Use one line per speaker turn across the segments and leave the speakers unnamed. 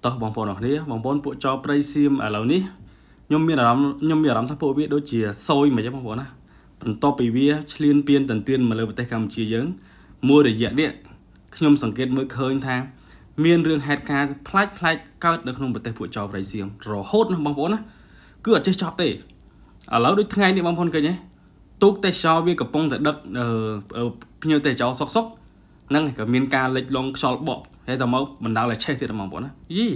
តោះបងប្អូនអរគ្នាបងប្អូនពួកចោប្រៃសៀមឥឡូវនេះខ្ញុំមានអារម្មណ៍ថាពួកវាដូចជាសយមិនអញ្ចឹងបងប្អូនណាបន្ទាប់ពីវាឆ្លៀនពៀនតន្ទានមកលើប្រទេសកម្ពុជាយើងមួយរយៈនេះខ្ញុំសង្កេតមើលឃើញថាមានរឿងហេតុការណ៍ផ្លាច់កើតនៅក្នុងប្រទេសពួកចោប្រៃសៀមរហូតណាបងប្អូនណាគឺអត់ចេះចប់ទេឥឡូវដូចថ្ងៃនេះបងប្អូនឃើញទេទូកទេសចរវាកំពុងតែដឹកភ្ញៀវទេសចរសុកហ្នឹងក៏មានការលិចលង់ខ្យល់បក់ហើយតែមកបណ្ដាលឲ្យឆេះទៀតបងប្អូនណាយី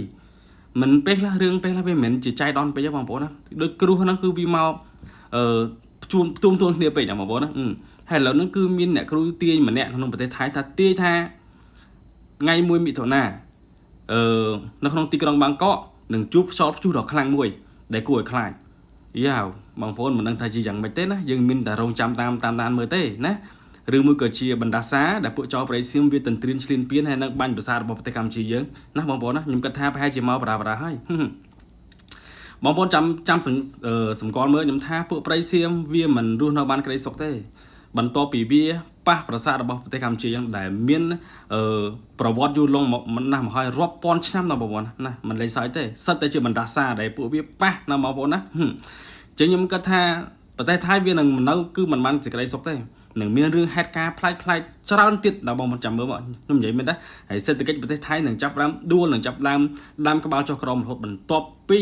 មិនពេលខ្លះរឿងពេលខ្លះវាមិនមែនជាចៃដន្យពេកទេបងប្អូនណាដូចគ្រោះហ្នឹងគឺវាមកផ្ទុំគ្នាពេកណាបងប្អូនណាហើយឥឡូវហ្នឹងគឺមានអ្នកគ្រូទាញម្នាក់ក្នុងប្រទេសថៃថាទាយថាថ្ងៃ1មិថុនានៅក្នុងទីក្រុងបាងកកនឹងជួបខ្យល់ព្យុះដ៏ខ្លាំងមួយដែលគួរឲ្យខ្លាចយ៉ាវបងប្អូនមិនដឹងថាជាយ៉ាងម៉េចទេណាយើងមានតែរងចាំតាមដានមើលទេណាឬមួយក៏ជាបណ្ដាសាដែលពួកចោប្រៃសៀមវាទន្ទ្រានឆ្លៀនពៀនហើយនៅបាញ់ប្រាសាទរបស់ប្រទេសកម្ពុជាយើងណាបងប្អូនណាខ្ញុំគិតថាប្រហែលជាមកបារាហើយបងប្អូនចាំសម្គាល់មើលខ្ញុំថាពួកប្រៃសៀមវាមិនរស់នៅបានក្តីសុខទេបន្ទាប់ពីវាប៉ះប្រាសាទរបស់ប្រទេសកម្ពុជាយើងដែលមានប្រវត្តិយូរលង់មកណាស់មកហើយរាប់ពាន់ឆ្នាំណាបងប្អូនណាមិនលេងសើចទេសិតតែជាបណ្ដាសាដែលពួកវាប៉ះណាបងប្អូនណាចឹងខ្ញុំគិតថាប្រទេសថៃវានឹងនៅគឺមិនបានសេចក្តីសុខទេនឹងមានរឿងហេតុការណ៍ប្លែកច្រើនទៀតដល់បងប្អូនចាំមើលខ្ញុំនិយាយមែនទេហើយសេដ្ឋកិច្ចប្រទេសថៃនឹងចាប់ផ្ដើមដួលនឹងចាប់ដើមដាំក្បាលចុះក្រោមរហូតបន្ទាប់ពី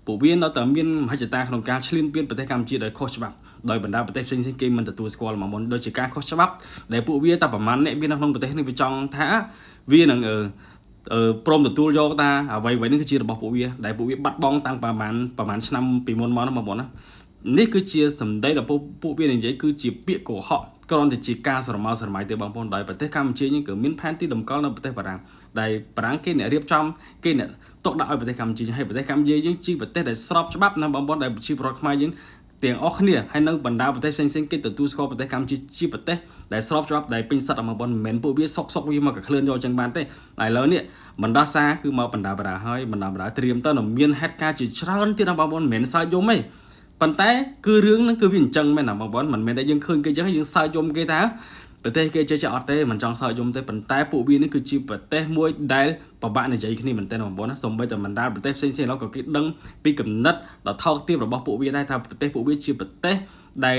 ពួកវានៅតែមានមហិច្ឆតាក្នុងការឈ្លានពានប្រទេសកម្ពុជាដោយខុសច្បាប់ដោយបណ្ដាប្រទេសផ្សេងៗគេមិនទទួលស្គាល់ហ្មងមុនដូចជាការខុសច្បាប់ដែលពួកវាតែប្រមាណអ្នកវានៅក្នុងប្រទេសនេះវាចង់ថាវានឹងព្រមទទួលយកថាអ្វីនេះគឺជារបស់ពួកវាដែលពួកវាបាត់បង់តាំងប្រមាណឆ្នាំពីមុនមកណាបងប្អូនណានេះគឺជាសម្ដីរបស់ពួកវានិយាយគឺជាពាក្យកុហកគ្រាន់តែជាការស្រមើស្រមៃទេបងប្អូនដោយប្រទេសកម្ពុជាយើងក៏មានផែនទីតម្កល់នៅប្រទេសបារាំងដែលបារាំងគេអ្នករៀបចំគេអ្នកទុកដាក់ឲ្យប្រទេសកម្ពុជាហើយប្រទេសកម្ពុជាយើងជាប្រទេសដែលស្របច្បាប់ណាបងប្អូនដែលប្រជាពលរដ្ឋខ្មែរយើងទាំងអស់គ្នាហើយនៅបណ្ដាប្រទេសផ្សេងៗគេទទួលស្គាល់ប្រទេសកម្ពុជាជាប្រទេសដែលស្របច្បាប់ដែលពេញសិទ្ធិរបស់បងប្អូនមិនមែនពួកវាសុកវាមកកក្លឿនយកចឹងបានទេតែឥឡូវនេះបណ្ដាសាគឺមកបណ្ដាបារាហើយបណ្ដាត្រៀមទៅនឹងមានហេតុការណ៍ជាច្រើនទៀតណាបងប្អូនមិនមែនសើចយំទេប៉ុន្តែគឺរឿងហ្នឹងគឺវាអញ្ចឹងមែនណាបងប្អូនមិនមែនតែយើងឃើញគេអញ្ចឹងយើងសើចយំគេថាប្រទេសគេចេះអត់ទេមិនចង់សើចយំទេប៉ុន្តែពួកវានេះគឺជាប្រទេសមួយដែលពិបាកនិយាយគ្នាមែនតើបងប្អូនណាសូម្បីតែបណ្ដាប្រទេសផ្សេងៗក៏គេដឹងពីគំនិតដ៏ថោកទាបរបស់ពួកវាដែរថាប្រទេសពួកវាជាប្រទេសដែល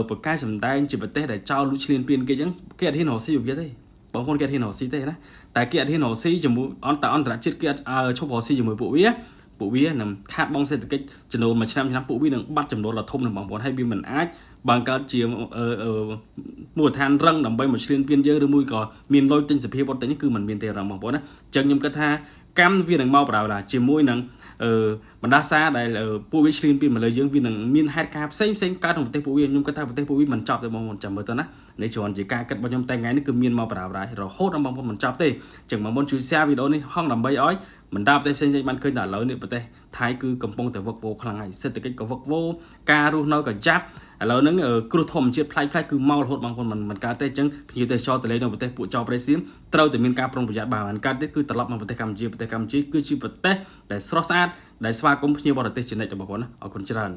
ប្រកែកសម្ដែងជាប្រទេសដែលចោលលួចឈ្លានពានគេអញ្ចឹងគេអត់ហ៊ានរកស៊ីវាទេបងប្អូនគេអត់ហ៊ានរកស៊ីទេណាតែគេអត់ហ៊ានរកស៊ីជាមួយអន្តរជាតិគេអត់ឈប់រកស៊ីជាមួយពួកវានឹងខាតបង់សេដ្ឋកិច្ចចំនួនមួយឆ្នាំពួកវានឹងបាត់ចំនួនដ៏ធំនឹងបងប្អូនហើយវាមិនអាចបង្កើតជាមូលដ្ឋានរឹងដើម្បីមកឈ្លានពានយើងឬមួយក៏មានលុយទិញសភាវត្តនេះគឺមិនមានទេបងប្អូនណាអញ្ចឹងខ្ញុំគិតថាកម្មវានឹងមកប្រើជាមួយនឹងបណ្ដាសាដែលពួកវាឈ្លានពានមកលើយើងវានឹងមានហេតុការណ៍ផ្សេងកើតក្នុងប្រទេសពួកវាខ្ញុំគិតថាប្រទេសពួកវាមិនចប់ទេបងប្អូនចាំមើលទៅណានេះគ្រាន់ជាការគិតរបស់ខ្ញុំតែថ្ងៃនេះគឺមានមកប្រើរហូតដល់បងប្អូនមិនចប់ទេអញ្ចឹងបងប្អូនជួយ share វីដេអូនេះហងដើម្បីឲ្យបណ្ដាប្រទេសផ្សេងបានឃើញថាឥឡូវនេះប្រទេសថៃគឺកំពុងតែវឹកវរខ្លាំងហើយសេដ្ឋកិច្ចក៏វឹកវរការរស់នៅក៏យ៉ាប់ឥឡូវហ្នឹងគ្រោះធម្មជាតិប្លែកគឺមករហូតបងប្អូនមិនកើតទេអញ្ចឹងភ្ញៀវទេសចរទៅលេងនៅប្រទេសពួកចោប្រៃសៀមត្រូវតែមានការប្រុងប្រយ័ត្នបើមិនកើតទេគឺត្រឡប់មកប្រទេសកម្ពុជាគឺជាប្រទេសដែលស្រស់ស្អាតដែលស្វាគមន៍ភ្ញៀវបរទេសជានិច្ចបងប្អូនណាអរគុណច្រើន